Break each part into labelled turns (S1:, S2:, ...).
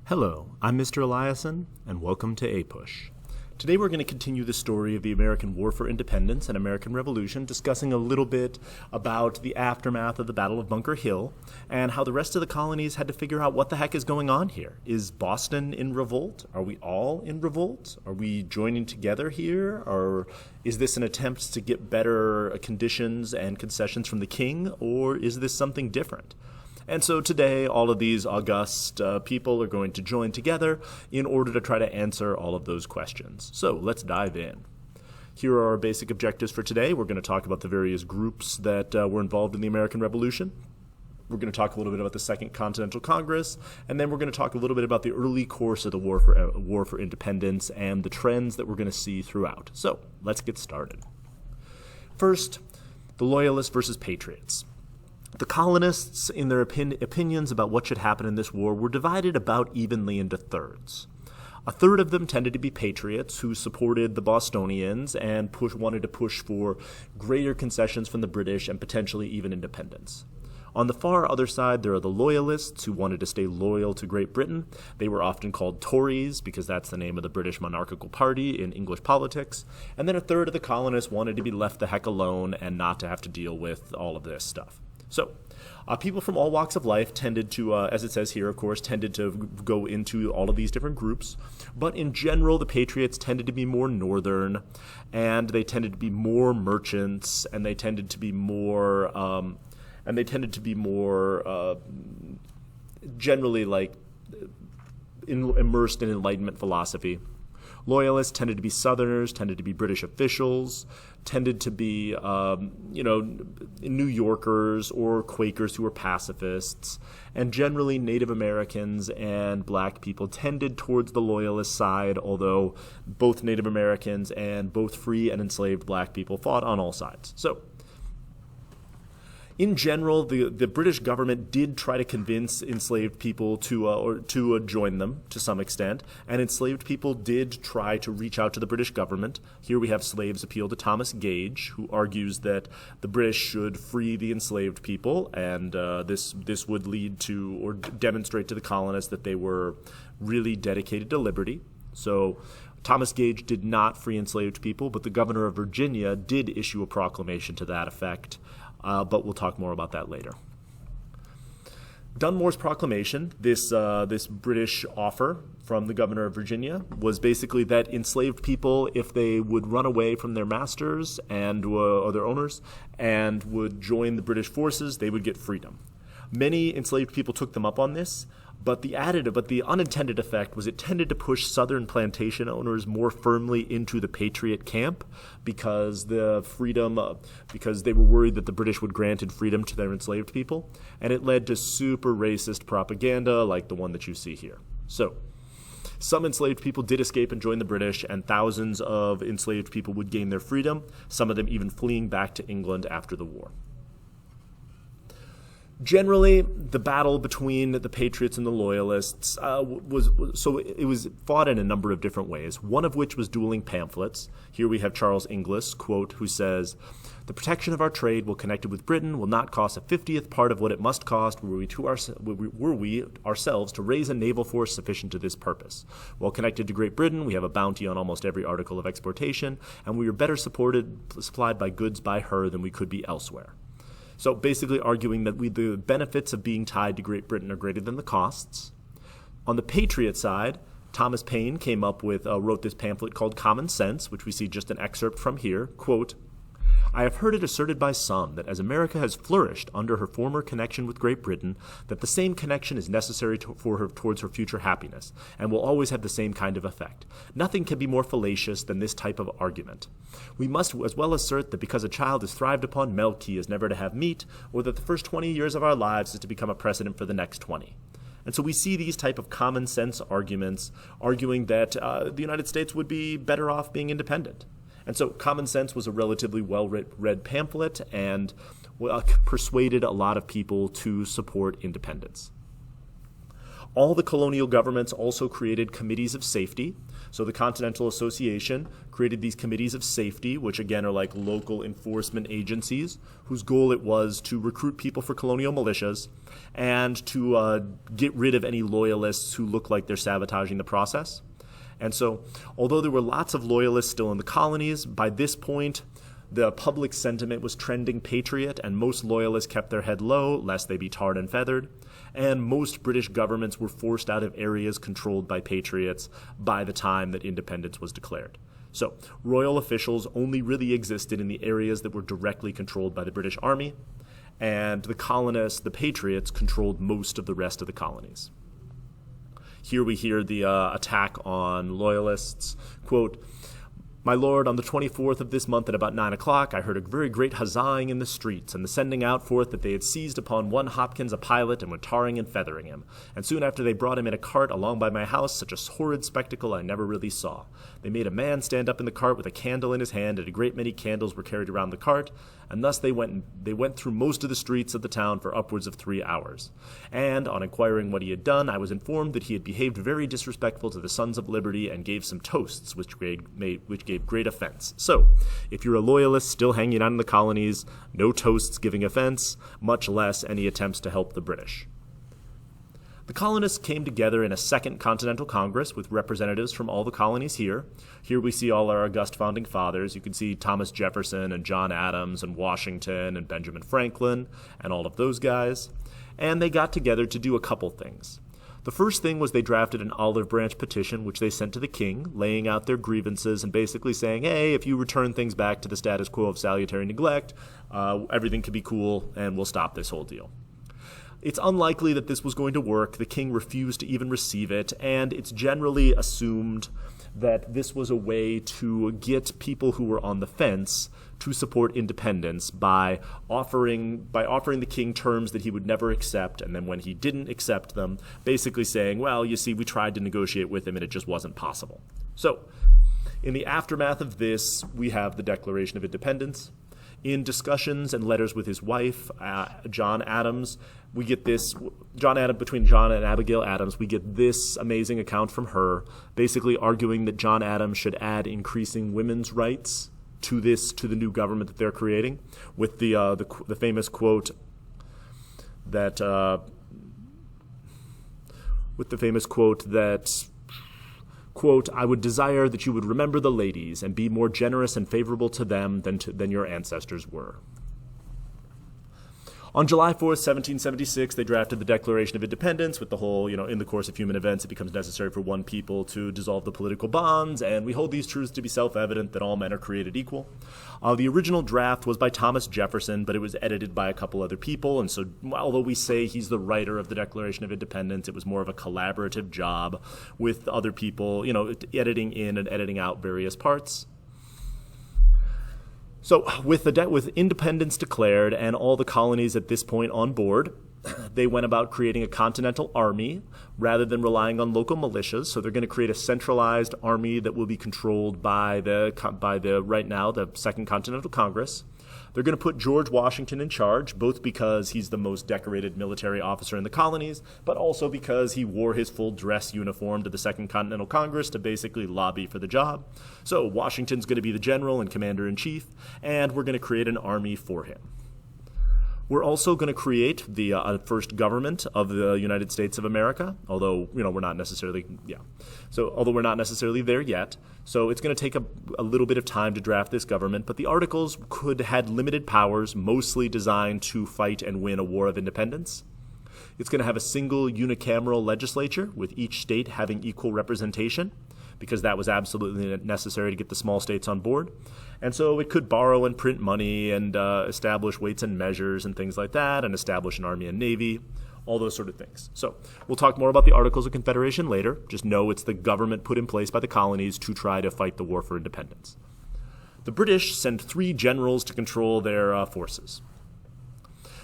S1: Hello, I'm Mr. Eliason, and welcome to APUSH. Today we're going to continue the story of the American War for Independence and American Revolution, discussing a little bit about the aftermath of the Battle of Bunker Hill and how the rest of the colonies had to figure out what the heck is going on here. Is Boston in revolt? Are we all in revolt? Are we joining together here? Or is this an attempt to get better conditions and concessions from the king? Or is this something different? And so today, all of these august people are going to join together in order to try to answer all of those questions. So let's dive in. Here are our basic objectives for today. We're going to talk about the various groups that were involved in the American Revolution. We're going to talk a little bit about the Second Continental Congress, and then we're going to talk a little bit about the early course of the War for Independence and the trends that we're going to see throughout. So let's get started. First, the Loyalists versus Patriots. The colonists, in their opinions about what should happen in this war, were divided about evenly into thirds. A third of them tended to be patriots who supported the Bostonians and wanted to push for greater concessions from the British and potentially even independence. On the far other side, there are the Loyalists who wanted to stay loyal to Great Britain. They were often called Tories because that's the name of the British monarchical party in English politics. And then a third of the colonists wanted to be left the heck alone and not to have to deal with all of this stuff. So, people from all walks of life tended to, as it says here, of course, tended to go into all of these different groups. But in general, the Patriots tended to be more northern, and they tended to be more merchants, and they tended to be more, generally like immersed in Enlightenment philosophy. Loyalists tended to be Southerners, tended to be British officials, tended to be, New Yorkers or Quakers who were pacifists, and generally Native Americans and black people tended towards the Loyalist side, although both Native Americans and both free and enslaved black people fought on all sides. So, in general, the British government did try to convince enslaved people to join them to some extent, and enslaved people did try to reach out to the British government. Here we have Slaves' Appeal to Thomas Gage, who argues that the British should free the enslaved people, and this would lead to or demonstrate to the colonists that they were really dedicated to liberty. So Thomas Gage did not free enslaved people, but the governor of Virginia did issue a proclamation to that effect. But we'll talk more about that later. Dunmore's proclamation, this British offer from the governor of Virginia, was basically that enslaved people, if they would run away from their masters and or their owners and would join the British forces, they would get freedom. Many enslaved people took them up on this, but the unintended effect was it tended to push Southern plantation owners more firmly into the Patriot camp because they were worried that the British would grant freedom to their enslaved people, and it led to super racist propaganda like the one that you see here. So, some enslaved people did escape and join the British, and thousands of enslaved people would gain their freedom, some of them even fleeing back to England after the war. Generally, the battle between the Patriots and the Loyalists was fought in a number of different ways, one of which was dueling pamphlets. Here we have Charles Inglis, quote, who says, "The protection of our trade while connected with Britain will not cost a 50th part of what it must cost were we ourselves to raise a naval force sufficient to this purpose. While connected to Great Britain, we have a bounty on almost every article of exportation, and we are better supplied by goods by her than we could be elsewhere." So basically arguing that the benefits of being tied to Great Britain are greater than the costs. On the Patriot side, Thomas Paine wrote this pamphlet called Common Sense, which we see just an excerpt from here. Quote, "I have heard it asserted by some that as America has flourished under her former connection with Great Britain, that the same connection is necessary for her towards her future happiness, and will always have the same kind of effect. Nothing can be more fallacious than this type of argument. We must as well assert that because a child is thrived upon milk, he is never to have meat, or that the first 20 years of our lives is to become a precedent for the next 20. And so we see these type of common sense arguments arguing that the United States would be better off being independent. And so Common Sense was a relatively well-read pamphlet and persuaded a lot of people to support independence. All the colonial governments also created committees of safety. So the Continental Association created these committees of safety, which again are like local enforcement agencies, whose goal it was to recruit people for colonial militias and to get rid of any loyalists who look like they're sabotaging the process. And so, although there were lots of loyalists still in the colonies, by this point, the public sentiment was trending patriot, and most loyalists kept their head low, lest they be tarred and feathered. And most British governments were forced out of areas controlled by patriots by the time that independence was declared. So, royal officials only really existed in the areas that were directly controlled by the British Army, and the colonists, the patriots, controlled most of the rest of the colonies. Here we hear the attack on loyalists. Quote, "My lord, on the 24th of this month at about 9 o'clock, I heard a very great huzzahing in the streets, and the sending out forth that they had seized upon one Hopkins a pilot, and were tarring and feathering him. And soon after they brought him in a cart along by my house, such a horrid spectacle I never really saw. They made a man stand up in the cart with a candle in his hand, and a great many candles were carried around the cart, and thus they went through most of the streets of the town for upwards of 3 hours. And, on inquiring what he had done, I was informed that he had behaved very disrespectful to the Sons of Liberty, and gave some toasts which gave great offense." So, if you're a loyalist still hanging out in the colonies, no toasts giving offense, much less any attempts to help the British. The colonists came together in a second Continental Congress with representatives from all the colonies here. Here we see all our august founding fathers. You can see Thomas Jefferson and John Adams and Washington and Benjamin Franklin and all of those guys. And they got together to do a couple things. The first thing was they drafted an olive branch petition, which they sent to the king, laying out their grievances and basically saying, hey, if you return things back to the status quo of salutary neglect, everything could be cool and we'll stop this whole deal. It's unlikely that this was going to work. The king refused to even receive it, and it's generally assumed that this was a way to get people who were on the fence to support independence by offering the king terms that he would never accept, and then when he didn't accept them, basically saying, well, you see, we tried to negotiate with him and it just wasn't possible. So, in the aftermath of this, we have the Declaration of Independence. In discussions and letters with his wife, John Adams, we get this, between John and Abigail Adams, we get this amazing account from her, basically arguing that John Adams should add increasing women's rights to the new government that they're creating, with the famous quote that, quote, "I would desire that you would remember the ladies and be more generous and favorable to them than your ancestors were." On July 4th, 1776, they drafted the Declaration of Independence with the whole, in the course of human events, it becomes necessary for one people to dissolve the political bonds, and we hold these truths to be self-evident that all men are created equal. The original draft was by Thomas Jefferson, but it was edited by a couple other people, and so although we say he's the writer of the Declaration of Independence, it was more of a collaborative job with other people, editing in and editing out various parts. So with independence declared and all the colonies at this point on board, they went about creating a continental army rather than relying on local militias. So they're going to create a centralized army that will be controlled by the Second Continental Congress. They're going to put George Washington in charge, both because he's the most decorated military officer in the colonies, but also because he wore his full dress uniform to the Second Continental Congress to basically lobby for the job. So Washington's going to be the general and commander-in-chief, and we're going to create an army for him. We're also going to create the first government of the United States of America, although we're not necessarily there yet. So it's going to take a little bit of time to draft this government, but the articles had limited powers, mostly designed to fight and win a war of independence. It's going to have a single unicameral legislature, with each state having equal representation, because that was absolutely necessary to get the small states on board. And so it could borrow and print money and establish weights and measures and things like that, and establish an army and navy, all those sort of things. So we'll talk more about the Articles of Confederation later. Just know it's the government put in place by the colonies to try to fight the war for independence. The British send 3 generals to control their forces.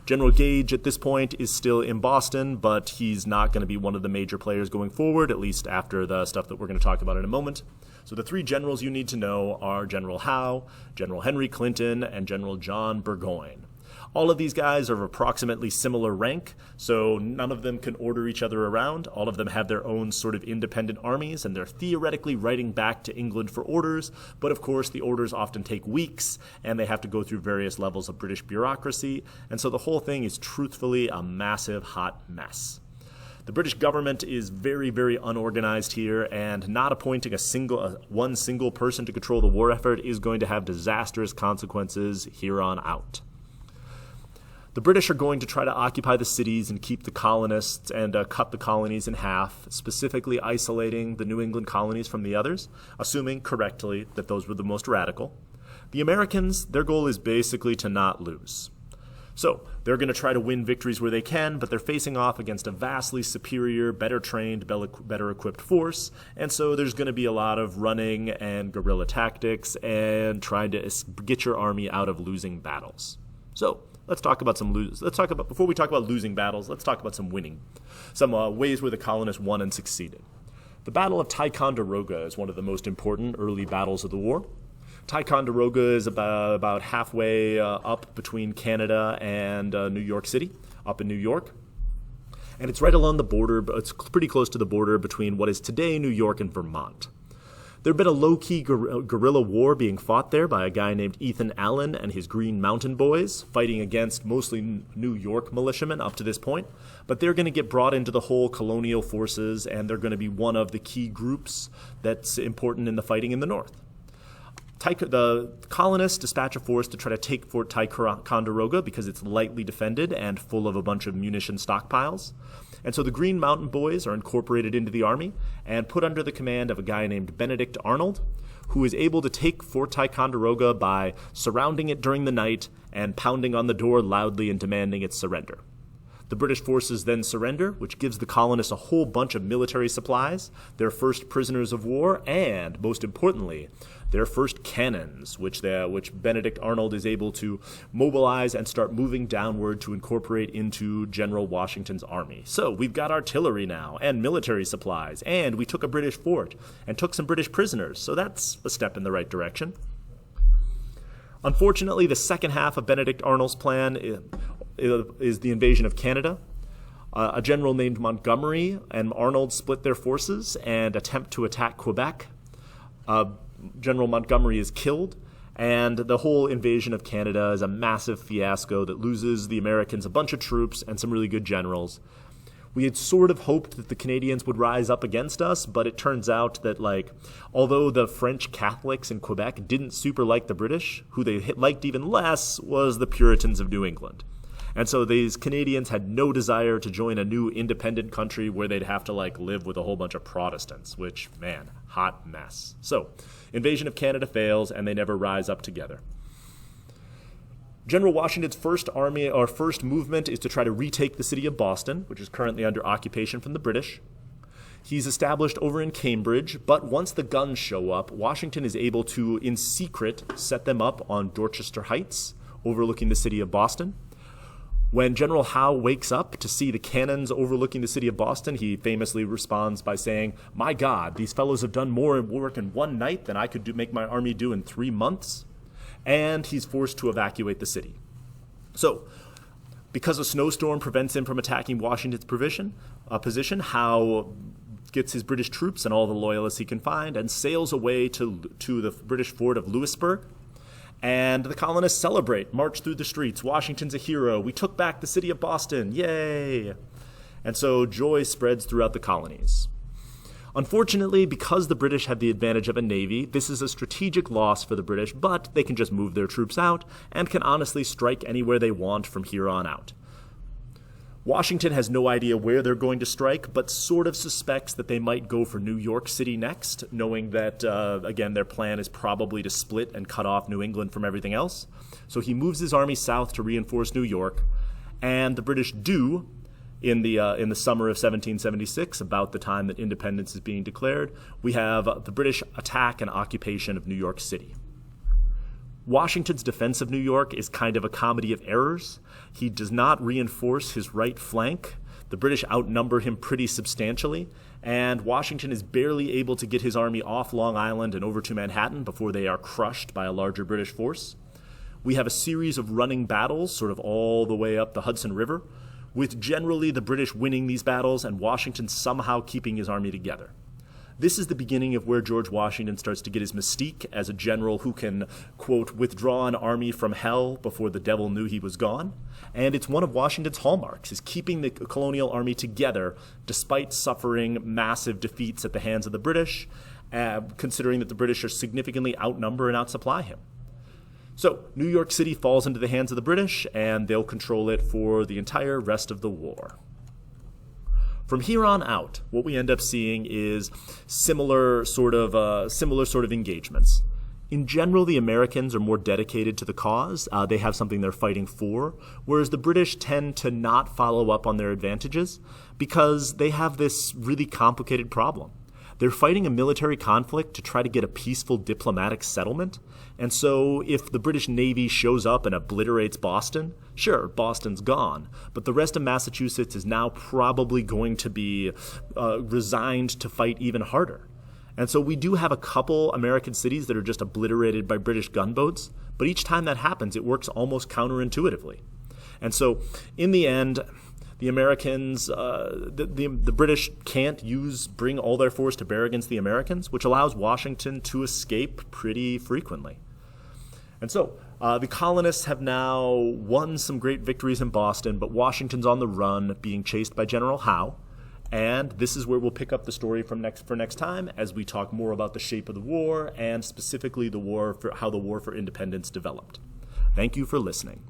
S1: General Gage at this point is still in Boston, but he's not going to be one of the major players going forward, at least after the stuff that we're going to talk about in a moment. So the 3 generals you need to know are General Howe, General Henry Clinton, and General John Burgoyne. All of these guys are of approximately similar rank, so none of them can order each other around. All of them have their own sort of independent armies, and they're theoretically writing back to England for orders, but of course the orders often take weeks, and they have to go through various levels of British bureaucracy, and so the whole thing is truthfully a massive hot mess. The British government is very, very unorganized here, and not appointing one single person to control the war effort is going to have disastrous consequences here on out. The British are going to try to occupy the cities and keep the colonists and cut the colonies in half, specifically isolating the New England colonies from the others, assuming correctly that those were the most radical. The Americans, their goal is basically to not lose. So they're going to try to win victories where they can, but they're facing off against a vastly superior, better trained, better equipped force, and so there's going to be a lot of running and guerrilla tactics and trying to get your army out of losing battles. So before we talk about losing battles, let's talk about some winning, some ways where the colonists won and succeeded. The Battle of Ticonderoga is one of the most important early battles of the war. Ticonderoga is about halfway up between Canada and New York City, up in New York. And it's right along the border, it's pretty close to the border between what is today New York and Vermont. There had been a low-key guerrilla war being fought there by a guy named Ethan Allen and his Green Mountain Boys, fighting against mostly New York militiamen up to this point. But they're going to get brought into the whole colonial forces, and they're going to be one of the key groups that's important in the fighting in the north. The colonists dispatch a force to try to take Fort Ticonderoga because it's lightly defended and full of a bunch of munition stockpiles. And so the Green Mountain Boys are incorporated into the army and put under the command of a guy named Benedict Arnold, who is able to take Fort Ticonderoga by surrounding it during the night and pounding on the door loudly and demanding its surrender. The British forces then surrender, which gives the colonists a whole bunch of military supplies, their first prisoners of war, and, most importantly, their first cannons, which Benedict Arnold is able to mobilize and start moving downward to incorporate into General Washington's army. So we've got artillery now, and military supplies, and we took a British fort, and took some British prisoners, so that's a step in the right direction. Unfortunately, the second half of Benedict Arnold's plan is the invasion of Canada. A general named Montgomery and Arnold split their forces and attempt to attack Quebec. General Montgomery is killed, and the whole invasion of Canada is a massive fiasco that loses the Americans a bunch of troops and some really good generals. We had sort of hoped that the Canadians would rise up against us, but it turns out that, although the French Catholics in Quebec didn't super like the British, who they liked even less was the Puritans of New England. And so these Canadians had no desire to join a new independent country where they'd have to live with a whole bunch of Protestants, which, man, hot mess. So, invasion of Canada fails, and they never rise up together. General Washington's first movement is to try to retake the city of Boston, which is currently under occupation from the British. He's established over in Cambridge, but once the guns show up, Washington is able to, in secret, set them up on Dorchester Heights, overlooking the city of Boston. When General Howe wakes up to see the cannons overlooking the city of Boston, he famously responds by saying, "My God, these fellows have done more work in one night than I could make my army do in 3 months." And he's forced to evacuate the city. So, because a snowstorm prevents him from attacking Washington's position, Howe gets his British troops and all the loyalists he can find and sails away to the British fort of Louisburg. And the colonists celebrate, march through the streets. Washington's a hero. We took back the city of Boston. Yay! And so joy spreads throughout the colonies. Unfortunately, because the British have the advantage of a navy, this is a strategic loss for the British, but they can just move their troops out and can honestly strike anywhere they want from here on out. Washington has no idea where they're going to strike, but sort of suspects that they might go for New York City next, knowing that, again, their plan is probably to split and cut off New England from everything else. So he moves his army south to reinforce New York, and the British do, in the summer of 1776, about the time that independence is being declared, we have the British attack and occupation of New York City. Washington's defense of New York is kind of a comedy of errors. He does not reinforce his right flank. The British outnumber him pretty substantially, and Washington is barely able to get his army off Long Island and over to Manhattan before they are crushed by a larger British force. We have a series of running battles sort of all the way up the Hudson River, with generally the British winning these battles and Washington somehow keeping his army together. This is the beginning of where George Washington starts to get his mystique as a general who can, quote, withdraw an army from hell before the devil knew he was gone. And it's one of Washington's hallmarks, is keeping the colonial army together despite suffering massive defeats at the hands of the British, considering that the British are significantly outnumber and outsupply him. So New York City falls into the hands of the British, and they'll control it for the entire rest of the war. From here on out, what we end up seeing is similar sort of engagements. In general, the Americans are more dedicated to the cause. They have something they're fighting for, whereas the British tend to not follow up on their advantages because they have this really complicated problem. They're fighting a military conflict to try to get a peaceful diplomatic settlement. And so if the British Navy shows up and obliterates Boston, sure, Boston's gone. But the rest of Massachusetts is now probably going to be resigned to fight even harder. And so we do have a couple American cities that are just obliterated by British gunboats. But each time that happens, it works almost counterintuitively. And so in the end, the Americans, the British can't bring all their force to bear against the Americans, which allows Washington to escape pretty frequently. And so the colonists have now won some great victories in Boston, but Washington's on the run, being chased by General Howe. And this is where we'll pick up the story for next time as we talk more about the shape of the war and specifically how the War for Independence developed. Thank you for listening.